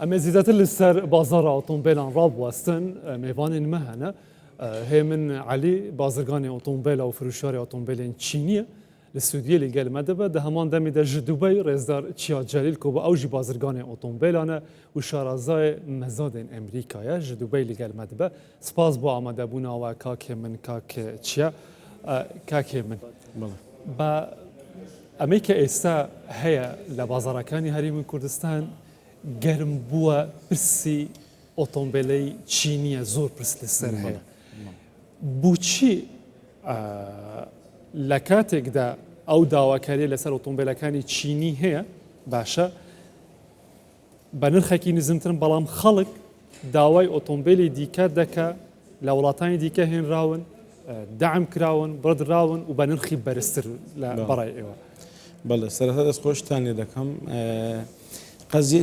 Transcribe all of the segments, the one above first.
اما زیادتر لسر بازار اتومبیلان راب واستن میوان مهنه هي من علي بازرگان اتومبیل و فروشار اتومبیل چینیه لسودیه لگل مدبه ده همان دمی در دبی رزدار چیا جلیل کو با اوجی بازرگان اتومبیلانه و شارازای مزاد امریکایه دبی لگل مدبه سپاس با آمده بونا و کاک من کاک چیا کاک من با امریکا استا هي لبازارکانی هریم کردستان گرم بوا پرسی اتومبیلی چینیه زور پرس لسر هیا بوچی لکاتێک دا ئەو داواکاریە لەسەر ئۆتۆمبیلەکانی چینی هەیە باشە بە نرخێکی نزمترن بەڵام خەڵک داوای ئۆتۆمبیلی دیکە دەکە لە وڵاتانی دیکە هێنراون دعم کراون بڕدراون و بە نرخی بەرزتر لە بەڕای ئێوە بەڵێ سەرەتا دەستخۆشتانی دەکەم قەزیە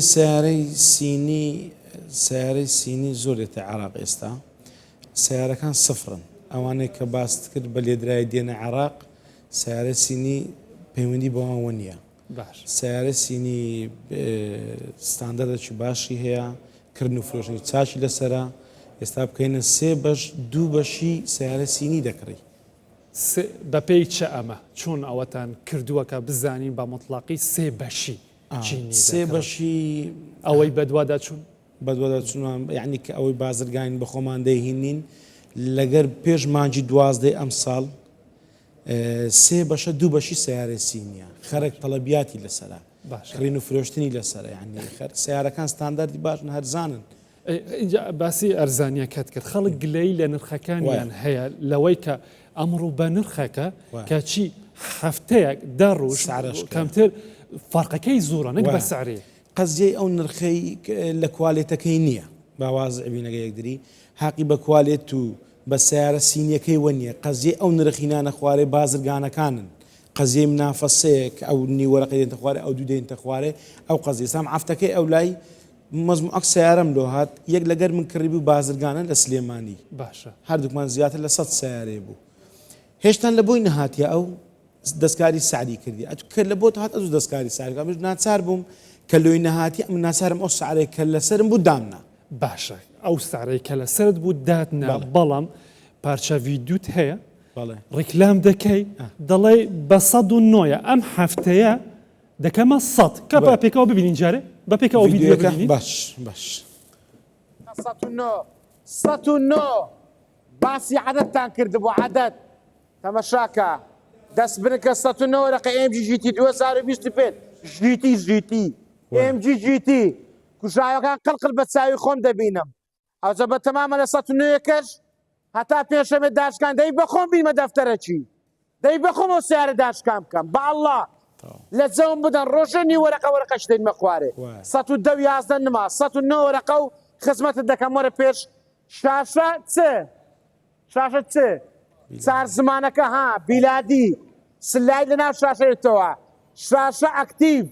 سیارەی سینی زۆرێتە عێراق ئێستا سیارەکان سفرن ئەوانەی کە باست کرد بە لێدرای دێنە عێراق سیارە سینی پەیوەندی بەوان نییە سیارە سینی ستاندەرێکی باشی هەیە کردن و فرۆشتنی چاچی لەسەرە ئێستا بکەینە سێ بەش دوو بەشی سیارە سینی دەکڕی بەپێی چە ئەمە چۆن ئەوەتان کردووەکە بزانین بە مطلقی سێ بەشی سێ بەشی ئەوەی بەدوادا چوون بەدوادا چوون یعنی کە ئەوەی بازرگانی بە خۆمان دەیهێنین لەگەر پێش مانجی 12 ئەم ساڵ سێ بەشە دوو بەشی سیارە سینیە خەرک تەڵەبیاتی لەسەرە کڕین و فرۆشتنی لەسەرە یعنی سیارەکان ستانداردی باشن هەرزانن اینجا باسی ئەرزانیەکەت کرد خەڵک گلەی لە نرخەکانیان هەیە لەوەی کە ئەمڕۆ بە نرخەکە کە چی هەفتەیەک دا ڕۆژ کەمتر فەرقەکەی زۆرە نەک بە سعرێ قەزیەی ئەو نرخەی لە کوالێتەکەی نییە باوازع بینەگە یەکدری حەقی بە کوالێت و بە سیارە سینیەکەی وەنیە قەزیە ئەو نرخینانە خوارێ بازرگانەکانن قەزیە منافەسەیەک ئەو نیوەرەقی دێنتە خوارێ ئەو دوو دێنتە خوارێ ئەو قەزیە سام عەفتەکەی ئەو لای مەزموعەک سیارەم لۆ هات یەک لەگەر من کڕی بوو بازرگانە لە سلێمانی باشە هەردووکمان زیاتر لە 100 سیارێ بوو هێشتان لە بۆی نەهاتیە ئەو دەستکاری سعدی کردی ئەتکرد لە بۆ هات ئەزوو دەستکاری سعری من ناچار بووم کە لۆی نەهاتی من ناچارم ئەو سعرێک کە لەسرم بوو دامنا باشە ئەو سعرەی کە لەسرت بوو داتنا بەڵام پارچە ڤیدیۆت هەیە ڕیکلام دەکەی دەڵێ بە 109 ئەم هەفتەیە دەکەمە 100 کە با پێکەوە ببینین جارێ بە پێکەوە ڤیدیۆەکە باش 109 باسی عەدەدتان کردبوو عەدەد تەمەشاکە دەست بنکە 109 ڕقە ئێمجی ژیتی 2025 ژیتی ئێمجی ژیتی کوژاوەکان قڵقل بە چاوی خۆم دەبینم ئەوجە بە تەمامە لە 109 کەش هەتا پێشەمێ داشکان دەی بەخۆم بیمە دەفتەرەکی دەی بەخۆم ئەو سیارە داشکان بکەم بە ئەڵڵا لە جەوم بدەن ڕۆژێنی وەرەقەش دەیمە خوارێ 111 نما 109 وەرەقە و خزمەتت دەکەم وەرە پێش شاشە چ چار زمانەکە ها بیلادی سلای لەناو شاشەیەتەوە شاشە ئەکتیڤ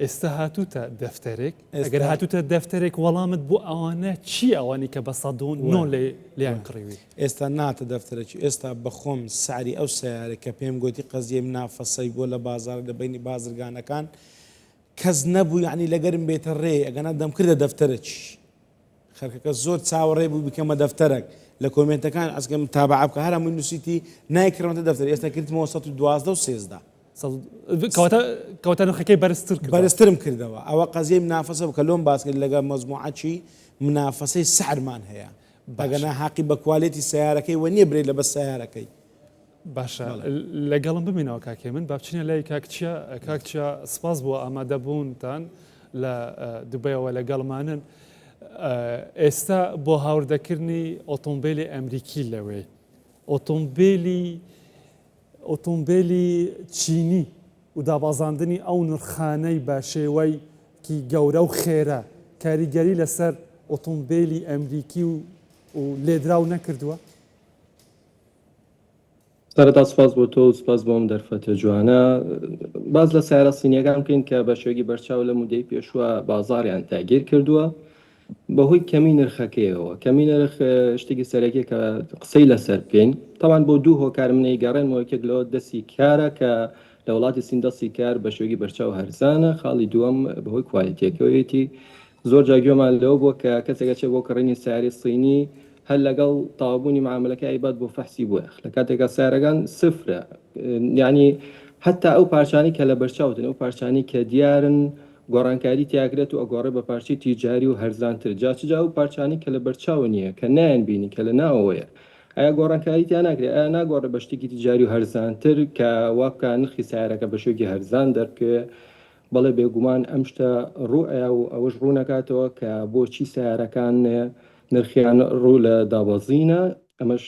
ئێستا هاتووتە دەفتەرێک ئەگەر هاتووتە دەفتەرێک وەڵامت بۆ ئەوانە چی ئەوانی کە بە 109 لیان کڕیوی ئێستا ناتە دەفتەرێکی ئێستا بەخۆم سعری ئەو سیارە کە پێم گوتی قەزیە منافەسەی بۆ لە بازار لە بینی بازرگانەکان کەس نەبوو یعنی لەگەرم بێتە ڕێ ئەگەنا دەمکردە دەفتەرێکی خەرکەکە زۆر چاوەڕێ بوو بکەمە دەفتەرێک لە کۆمنتەکان ئەسکەم تابعە بکە هەر هەمووی نووسیتی نایکڕمەتە دەفتەر ئێستا کردمەوە 112 و 13 کەواتە نرخەکەی بەرزترم کردەوە ئەوە قەزیەی منافەسە بکە لۆم باس کرد لەگەڵ مەزموعەتی منافەسەی سعرمان هەیە بەگەنا حەقی بە کوالێتی سیارەکەی وە نییە برێ لە بە سیارەکەی باشە لەگەڵم بمینەوە کاکێ من با بچینە لای کاکچە سپاس بۆ ئامادەبوونتان لە دوبەیەوە لەگەڵمانن ئێستا بۆ هاوردەکردنی ئۆتۆمبیلی ئەمریکی لەوێ ئۆتۆمبیلی چینی و دابازاندنی ئەو نرخانەی بە شێوەیەکی گەورە و خێرە کاریگەری لەسەر ئۆتۆمبیلی ئەمریکی و لێدراو نەکردووە سەرەتا سپاس بۆ تۆ و سپاس بۆم دەرفەتە جوانە باز لە سیارە سینیەکان بکەین کە بە شێوەیەکی بەرچاو لە مودەی پێشووە بازاڕیان تاگیر کردووە بەهۆی کەمی نرخەکەیەوە کەمی نرخ شتێکی سەرەکی کە قسەی لەسەر بکەین تاوان بۆ دوو هۆکار منەی گەڕێنەوە یەکێک لەوە دەستی کارە کە لە وڵاتی سین دەستی کار بە شێوەیەکی بەرچاو هەرزانە خاڵی دووەم بەهۆی کوالیتیەکەوەیەتی زۆر جاگوێمان لەوە بووە کە کەسێکە بۆ کڕینی سیاری سینی هەر لەگەڵ تاوابوونی معاملەکە ئایبات بۆ فەحسی بۆ لە کاتێکە سیارەکان سفرە، یعنی حتا ئەو پارچانی کە لە بەرچاوتن ئەو پارچانی کە دیارن گۆڕانکاری تیاگرێت و ئەگۆڕێ بە پارچی تیجاری و هەرزانتر جاچجا و پارچانی کە لە بەرچاو نییە کە نایەن بینی کە لە ناوەیە ئایا گۆڕانکاریتیان ناکرێت ئایا ناگۆڕێ بە شتێکی تیجاری و هەرزانتر کە واکە نرخی سیارەکە بە شوێکی هەرزان دەرکێ بەڵێ بێگومان ئەم شتە ڕوئە و ئەوەش ڕوو نکاتەوە کە بۆچی سیارەکان نرخیان ڕوو لە دابەزینە ئەمەش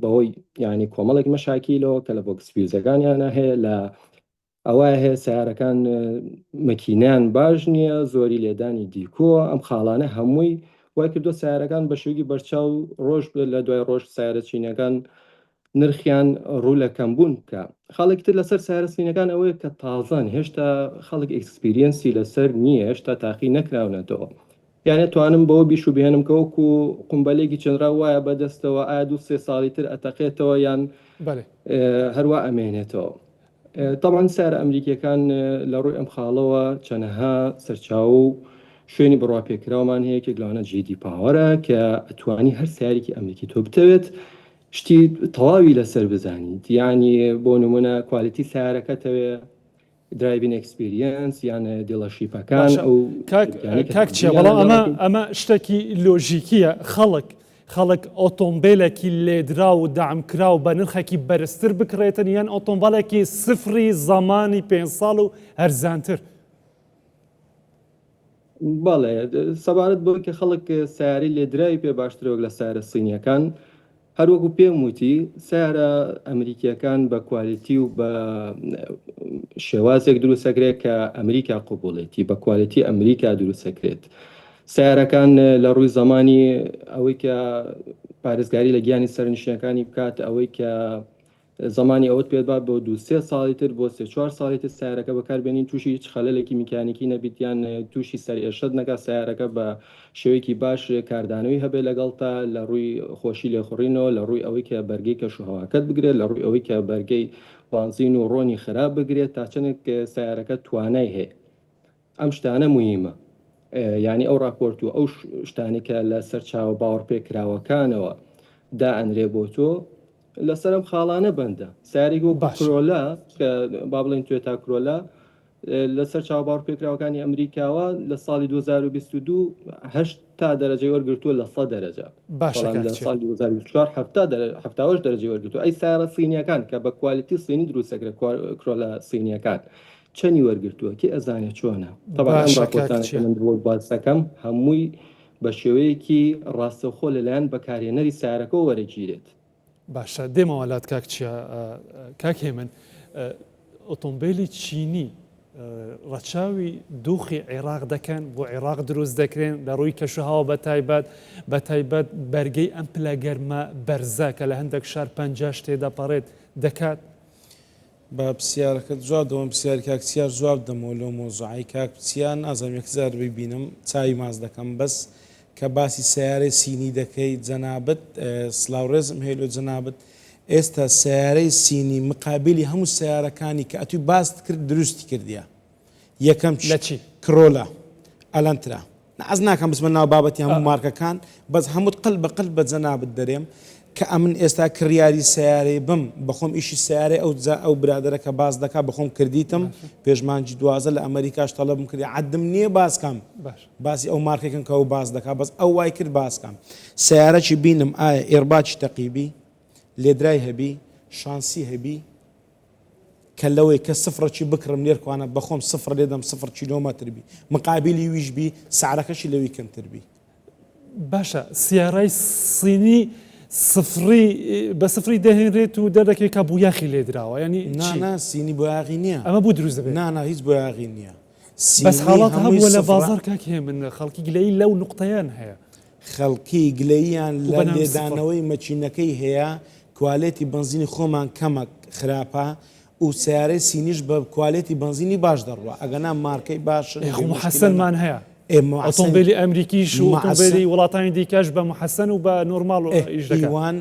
بەهۆی ینی کۆمەڵێک مەشاکیلەوە کە لە بۆکسفیوزەکانیانە هەیە لە ئەوە هەیە سیارەکان مەکینیان باش نییە زۆری لێدانی دیکۆ ئەم خاڵانە هەمووی وای کردو سیارەکان بە شوێکی بەرچاو ڕۆژ لە دوای ڕۆژ سیارە چینەکان نرخیان ڕوو لە کەمبوون بکە. خەڵێکتر لەسەر سیارە سینەکان ئەوەیە کە تازان هێشتا خەڵک ئەکسپیرینسی لەسەر نییە هێشتا تاقی نەکراونەتەوە، یانە توانم بەوە بیش و بێنم کەوەکو قومبەلێکی چەندرا وایە بەدەستەوە ئایا 2-3 ساڵی تر ئەتەقێتەوە یان هەروە ئەمێنێتەوە. طبعا سیارە ئەمریکیەکان لە ڕووی ئەم خاڵەوە چەنەها سەرچاو و شوێنی بڕواپێکراومان هەیە کە گەڵانە جیدی پاوەرە کە ئەتوانی هەر سیارێکی ئەمریکی تۆ بتەوێت شتی تەواوی لەسەر بزانیت، یعنی بۆ نمونە کوالیتی سیارەکەتەوێ درایڤین ئەکسپیریەنس یان دیڵەشیپەکان ئەو کاکچێ بەڵام ئەمە شتێکی لۆژیکیە خەڵک ئۆتۆمبیلێکی لێدرا و دامکرا و بە نرخێکی بەرزتر بکرێتن یان ئۆتۆمبیلێکی سفری زمانی 5 ساڵ و هەرزانتر. بەڵێ سەبارەت بۆ کە خەڵک سیاری لێدراوی پێ باشترەوە لە سیارە سینیەکان هەروەکو پێم وتی سیارە ئەمریکیەکان بە کوالیتی و بە شێوازێک دروستەکرێت کە ئەمریکا قوبوڵێتی بە کوالیتی ئەمریکا دروستەکرێت. سیارەکان لە ڕووی زمانی ئەوەی کە پارێزگاری لە گیانی سەرنشینەکانی بکات ئەوەی کە زمانی ئەوت پێت با بۆ 2-3 ساڵی تر بۆ 3-4 ساڵی تر سیارەکە بەکاربێنین تووشی هیچ خەلەلێکی میکانیکی نەبییان تووشی سەرئێشت نەکات سیارەکە بە شێوەیەکی باش کاردانەوەی هەبێ لەگەڵتا لە ڕووی خۆشی لێخوڕینەوە لە ڕووی ئەوەی کە بەرگەی کەشوهەواکەت بگرێت لە ڕووی ئەوەی کە بەرگەی بانزین و ڕۆنی خراپ بگرێت تا چەندێک سیارەکە توانای هەیە. ئەم شتانە مهمە، یعنی ئەو راپۆرت و ئەو شتانێکە لە سەرچاوە باوەڕپێکراوەکانەوە دائەنرێ بۆ تۆ لەسەرم خاڵانە بەندە. سیارێک وەکو کرۆلا کە با بڵێن توێتا کرۆلا لەسەر چاوەباڕ پێکراوەکانی ئەمریکاوە لە ساڵی 2022 80 دەرەجەی وەرگرتووە لە 100 دەرەجە، بەڵام لە ساڵی 2024 70 دەرەجەی وەرگرتووە. ئەی سیارە سینیەکان کە بە کوالیتی سینی دروستەکرێت کرۆلا سینیەکان چەندی وەرگرتووە کێ ئەزانێت چۆنە. طبعا ئەم راپۆرتانە من بۆ باز دەکەم هەمووی بە شێوەیەکی ڕاستەوخۆ لەلایەن بەکارهێنەری سیارەکە وەرەگیرێت. باشە دێمەوەلات کاکچە کاک هێمن ئۆتۆمبیلی چینی ڕەچاوی دۆخی عێراق دەکەن بۆ عێراق دروست دەکرێن لە ڕووی کەشوهاوە بەتایبەت بەرگەی ئەم پلەگەرمە بەرزە کە لە هەندێک شار 50 تێدا پەڕێت دەکات. بە پرسیارەکەت جواب دەوم پرسیاری کاکسیار جواب دەمەوە لەو مۆزوعی کاک پرسیان ئازم یەکزار ببینم چاوی ماز دەکەم بەس کە باسی سیارەی سینی دەکەی جەنابەت سلااوڕێزم هێلۆ جەنابەت ئێستا سیارەی سینی مقابلی هەموو سیارەکانی کە ئەتوی باست کرد دروستی کردیە. یەکەم لە چی؟ کرۆلا ئەلەنترا ئەز ناکەم بسمە ناو بابەتی هەموو مارکەکان بەس هەمووت قل بەقل بە جەنابەت دەرێم کە ئەمن ئێستا کڕیاری سیارەی بم بەخۆم ئیشی سیارەی ئەو برادەرەکە باز دەکا بەخۆم کردیتم پێشمانجی 12 لە ئەمریکاش تەڵەبم کردی عەدم نییە باسکەم باسی ئەو مارکێکن کە ئەو باز دەکا بەس ئەو وای کرد باسکەم سیارەی بینم ئایا ئێرباچی تەقیبی لێدرای هەبی شانسی هەبی کە لەوەی کە سفرەی بکڕم لێرکوانە بەخۆم سفر لێدەم 0 کیلۆمەتر بی مقابلی ویش بی سعرەکەشی لەوی کەمتر بی. باشە سیارای سینی بە سفری دەهێنرێت و دەردەکەی کا بوو یاخی لێدراوە ینی نا سینی بۆ یاغی نییە ئەمە بوو دروست دەبێت نا هیچ بۆ یاغی نییە. بەس حاڵات هەبووە لە بازار کاک هێمن خەڵکی گلەیی لەو نقطەیان هەیە خەڵکی گلەییان لە لێدانەوەی مەچینەکەی هەیە کوالێتی بنزینی خۆمان کەمە خراپە و سیارەی سینیش بە کوالێتی بنزینی باش دەڕوە ئەگەنا مارکەی باش حەسەنمان هەیە ئۆتۆمبیلی ئەمریکیش و معسە- ئۆتۆمبیلی وڵاتانی دیکەش بە محەسەن و بە نۆرماڵ ئیش دەکات. ئیوان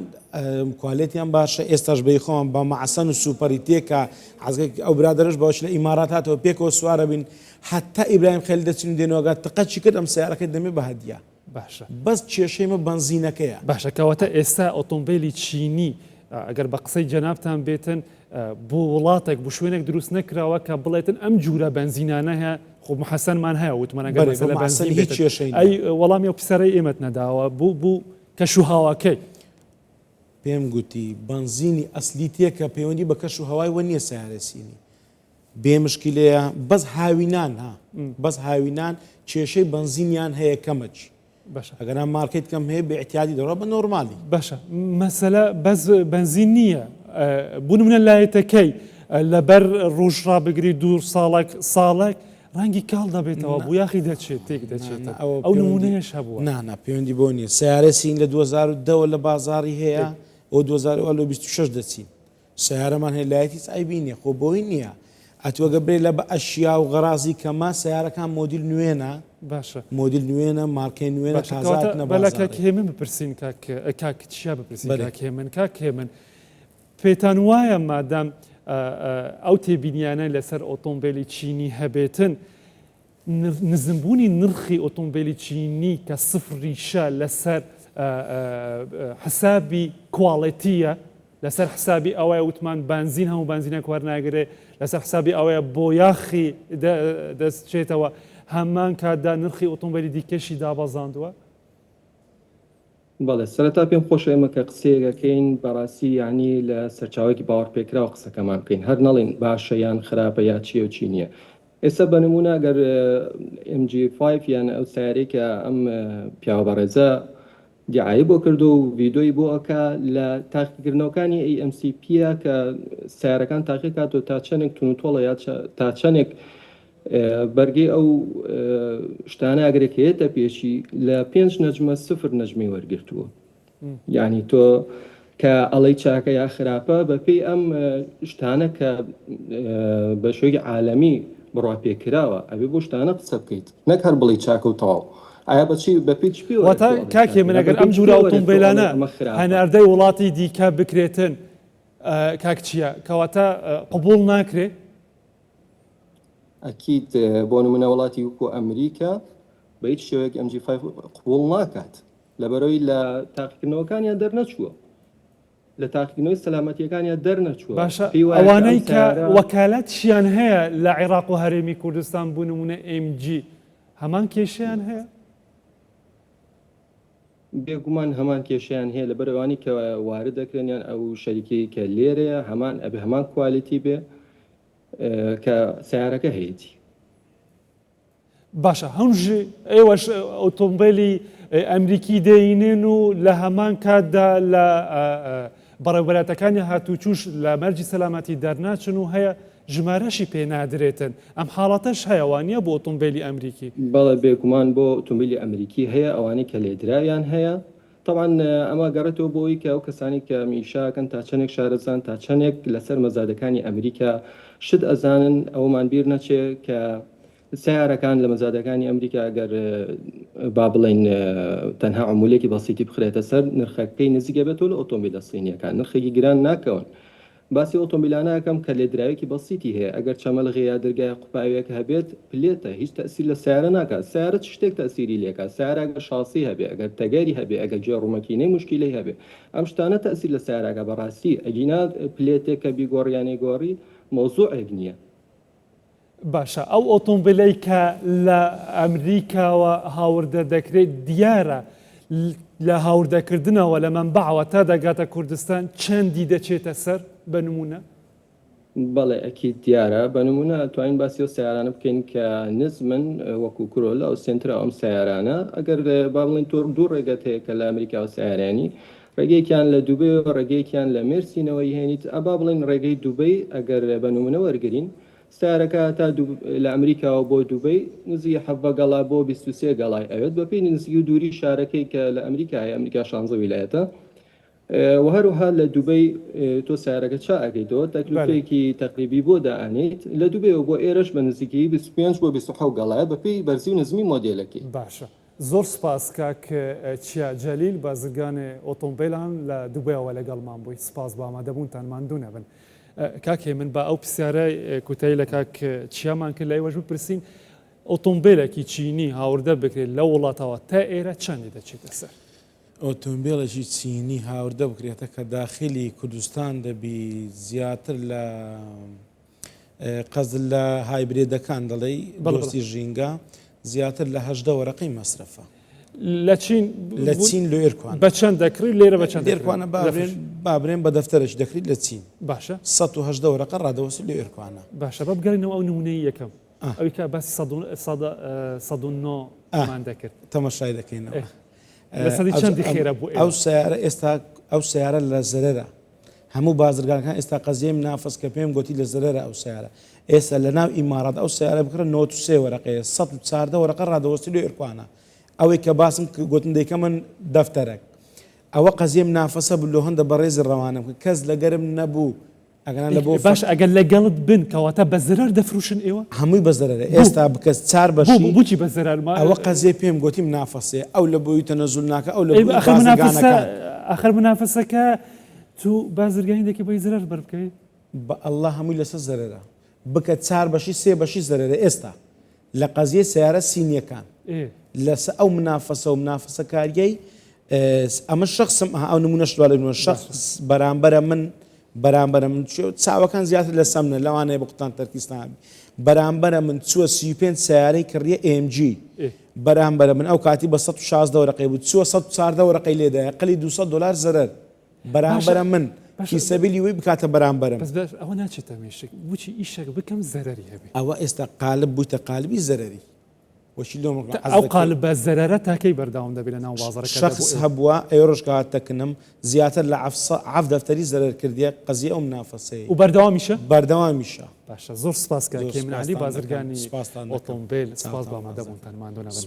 کوالێتیان باشە ئێستاش بەی خۆم بە معسەن و سوپەری تێکە حەزگەی ئەو برادرش بەش لە ئیمارات هاتەوە پێکەوە سوارە بین حتا ئیبراهیم خەلیل دەچین دێنەوەگات تقەچی کرد ئەم سیارەکەی دەمێ بە هەدیە باشە بەس کێشەیمە بنزینەکەیە باشە کەواتە ئێستا ئۆتۆمبیلی چینی ئەگەر بە قسەی جەنابتان بێتن بۆ وڵاتێک بۆ شوێنێک دروست نەکراوە کە بڵێتن ئەم جوورە بنزینانە هەیە خۆ محەسەنمان هەیە وتمانەگەر بەڵێ، بە محەسەن هیچ کێشەی نییە. ئەی وەڵامی ئەو پسەرەی ئێمەت نەداوە بوو کەش و هاواکەی پێم گوتی بنزینی ئەسلی تێکە پەیوەندی بە کەش و هەوای وە نییە سیارەسینی بێ مشکلەیە بەس هاوینان ها بەس هاوینان کێشەی بنزینیان هەیە کەمەچ باشە ئەگەران مارکیت کەم هەیە بە احتیاطی دەڕۆ بە نۆرمالی باشە مەسەلە بەس بنزین نییە بوون منە لایەتەکەی لەبەر ڕۆژڕا بگری دوور ساڵێک ڕەنگی کاڵ دەبێتەوە بۆ یاخی دەچێت تێک دەچێتە ئەو نمونەیەش هەبووە نانا پەیوەندی بۆ نییە سیارەسین لە 2010 لە بازاری هەیە ئەو 2026 دەچین سیارەمان هەیە لایەتی ئایبی نییە خۆ بۆی نییە ئەتوەگە برێ لە بە ئەشیا و غەرازی کەما سیارەکان مۆدیل نوێنە باشە مۆدیل نوێنە مارکەی نوێنە تازات بەلەکە هێمن بپرسین کاک چیا بپرسین کاک هێمن پێتان وایە مادام ئەو تێبینیانە لەسەر ئۆتۆمبیلی چینی هەبێتن نزمبوونی نرخی ئۆتۆمبیلی چینی کە سفریشە لەسەر حسابی کواڵەتیە لەسەر حسابی ئەوەیە وتمان بنزین هەموو بنزینە وەرناگرێ لەسەر حسابی ئەوەیە بۆ یاخی دەستچێتەوە هەمان کاتدا نرخی ئۆتۆمبیلی دیکەشی دابەزاندووە بەڵێ سەرەتا پێم خۆش ئێمە کە قسەیەکەین بەڕاستی یعنی لە سەرچاوێکی باوەڕپێکراوە قسەکەمان بکەین هەر نەڵێن باشە یان خراپە یا چیە و چی نییە ئێستا بە نمونە ئەگەر MG5 یان ئەو سیارەی کە ئەم پیاوە بەڕێزە دیعایی بۆ کردو و ڤیدۆی بۆ ئەکا لە تاقیکردنەوەکانی AMCP کە سیارەکان تاقی کاتەوە تا چەندێک تونوتۆڵە یا تا چەندێک بەرگی ئەو شتانە ئەگرێکێتە پێشی لە 5 نەجمە 0 نەجمی وەرگرتووە یعنی تۆ کە ئەڵەی چاکە یا خراپە بەپێی ئەم شتانە کە بە شوێی عالەمی بڕوا پێکراوە ئەبێ بۆ شتانە قسە بکەیت نەک هەر بڵی چاکە و تەواو ئایا بەچی بە پێچ پێ کاکێ من ئەگەر ئەم جوورە ئۆتۆمبیلانە هەناردەی وڵاتی دیکە بکرێتن کاک چییە کەواتە قبول ناکرێت ئەکید بۆ نمونە وڵاتی وکو ئەمریکا بە هیچ شێوەیەک MG5 قبول ناکات لەبەرەوەی لە تاقیکردنەوەکانیان دەرنەچووە لە تاقیکردنەوەی سەلامەتیەکانیان دەرنەچووە باشە ئەوانەی کە وەکالەتشیان هەیە لە عێراق و هەرێمی کوردستان بوو نمونە MG هەمان کێشیان هەیە بێگومان هەمان کێشیان هەیە لە بەرەوانی کە وارد دەکرێنیان ئەو شەریکی کە لێرەیە هەمان ئەبێ هەمان کوالیتی بێ کە سیارەکە هەیەی باشە هەمژ ئێوەش ئۆتۆمبیلی ئەمریکی دەینێن و لە هەمان کاتدا لە بەڕێوەبەرەتەکانی هاتوچوش لە مەرجی سەلامەتی دەرناچن و هەیە ژمارەشی پێ نادرێتن ئەم حاڵەتەش هەیەوانە بۆ ئۆتۆمبیلی ئەمریکی بەڵێ بێگومان بۆ ئۆتۆمبیلی ئەمریکی هەیە ئەوانەی کە لێدراویان هەیە طبعاً ئەمە گەڕێتەوە بۆی کە ئەو کەسانی کە میشاکەن تا چەندێک شارەزان تا چەندێک لەسەر مەزادەکانی ئەمریکا شت ئەزانن ئەومان بیر نەچێ کە سیارەکان لە مەزادەکانی ئەمریکا ئەگەر با بڵێن تەنها عمولێکی بەسیتی بخرێتە سەر نرخەکەی نزیکە بێتەوە لە ئۆتۆمبیلە سینیەکان نرخێکی گران ناکەون باسی ئۆتۆمبیلانەکەم کە لێدراوێکی بەسیتی هەیە ئەگەر چەمەلغی یا دەرگای قوپاوێک هەبێت پلێتە هیچ تەسیر لە سیارە ناکات سیارە شتێک تەسیری لێکە سیارە ئەگەر شاسی هەبێ ئەگەر تەگەری هەبێ ئەگەر جێڕوومەکینەی مشکلەی هەبێ ئەم شتانە تەسیر لە سیارەکە بەڕاستی ئەگینا پلێتێک کە بیگۆڕیانی گۆڕی مۆزوعێک نییە باشە ئەو ئۆتۆمبیلەی کە لە ئەمریکاوە هاوردە دەکرێت دیارە لە هاوردەکردنەوە لە منبعوە تا دەگاتە کوردستان چەندی دەچێتە سەر بە نمونە بەڵێ ئەکی دیارە بە نمونە توانین باسی و سیارانە بکەین کە نزمن وەکو کرۆلە ئەو سنترا ئەم سیارانە ئەگەر با بڵین تۆر دوو ڕێگەت هەیە کە لە ئەمریکا و سیارانی ڕێگەیەکیان لە دووبێ و ڕێگەیەکیان لە مێرسینەوەی هێنیت ئەبا بڵین ڕێگەی دووبەی ئەگەر بە نمونە وەرگین سیارەکە تا لە ئەمریکاوە بۆ دووبەی نزی حەڤە گەڵا بۆ 23 گەڵای ئەوێت بە پێی نزیک و دووری شارەکەی کە لە ئەمریکای ئەمریکا 16 ویلایەتە وهروها لە دوبەی تۆ سیارەکە چا ئەگەیتەوە تەکلیفێکی تەقریبی بۆ دائانیت لە دوبەیەوە بۆ ئێرەش بە نزیکی 25 بۆ 27 گەڵایە بەپێی بەرزی و نزمی مۆدێلەکەی. باشە زۆر سپاس کاک چیا جەلیل بازرگانی ئۆتۆمبیلان لە دوبەیەوە لەگەڵمان بووی سپاس بە ئامادەبوونتان ماندوو نەبن. کاکێ من بە ئەو پرسیارە کوتایی لە کاک چیامان کرد لە ئێوەش بپرسین ئۆتۆمبیلێکی چینی هاوردە بکرێت لە وڵاتەوە تا ئێرە چەندی دەچێتە سەر؟ ئۆتۆمبیلێکی چینی هاوردە بکرێتە کە داخلی کوردستان دەبی زیاتر لە قەزل لە هایبرێدەکان دەڵێ دۆستی ژینگە زیاتر لە 18 وەرەقەی مەسرفە لە چین لە ئێرکوان بە چەند دەکڕی لێرە بە چەند ئێرکوانە بابرێن بە دەفتەرش دەکریت لە چین باشە 180 وەرەقە ڕادەوەسی لە ئێرکوانە باشە بە بگەڕینەوە ئەو نمونەی یەکەم ئەوی کە باسی 109مان دەکرد تەماشای دەکەینەوە لە سەدی چەندی خێرە بوو ئەو سیارە ئێستا ئەو سیارە لە زەرەرە هەموو بازرگانەکان ئێستا قەزیەم نافس کە پێم گوتی لە زەرەرە ئەو سیارە ئێستا لە ناو ئیمارات ئەو سیارە بکڕە 93 وەرەقەیە 114 وەرەقە ڕادەوەستی لە ئێرکوانە ئەوەی کە باسم گوتن دەیکە من دەفتەرێک ئەوە قەزیەم نافەسە بلو هەندە بە ڕێزی ڕەوانم کەس لەگەرم نەبوو ئەگەن لە بۆ باش ئەگەر لەگەڵت بن کەواتە بە زرار دەفروشن ئێوە هەمووی بە زەرەرە ئێستا بکەس چار بەشی بچی بە زرار ئەوە قەزیە پێم گوتیم نافەسێ ئەو لە بۆی تەنەزول ناکە ئەو لە ئاخر منافەسەکە تو بازرگانی دەکە بە زرار بەربکەیت بە ئەلله هەمووی لەسەر زەرەرە بکە چار بەشی سێ بەشی زەرەرە ئێستا لە قەزیە سیارە سینیەکان لەس ئەو منافەسە و منافەسە کاریەی ئەمە شخصم ئەو نمونەش دوای شخص بەرامبەرە من چاوەکان زیاتر لە سەمنە لەوانەیە بە قوتان تەرکیستان بەرامبەرە من چووە 35 سیارەی کڕیە AMG بەرامبەرە من ئەو کاتی بە 116 وەرەقەی بوو چووە 114 وەرەقەی لێدایە قەلی $200 زەرەر بەرامبەرە من فیسەبیلی وی بکاتە بەرامبەرم ئەوە ناچێتە مێشک بچی ئیشێک بکەم زەرەری هەبێ ئەوە ئێستا قالب بوویتە قالبی زەرەری ئەو قالب بە زەرەرە تاکەی بەرداوام دەبێت لە ناو بازاڕەکە شخص هەبووە ئێڕۆژ کاتەکنم زیاتر لە عەف دەفتەری زەرەر کردیە قەزیە ئەو منافەسەیە و بەردەوامیشە بەردەوامیشە باشە زۆر سپاس کە کێمنعلی بازرگانی ئۆتۆمبیل سپاس بە ئامادەبوونتان ماندوو نەبن.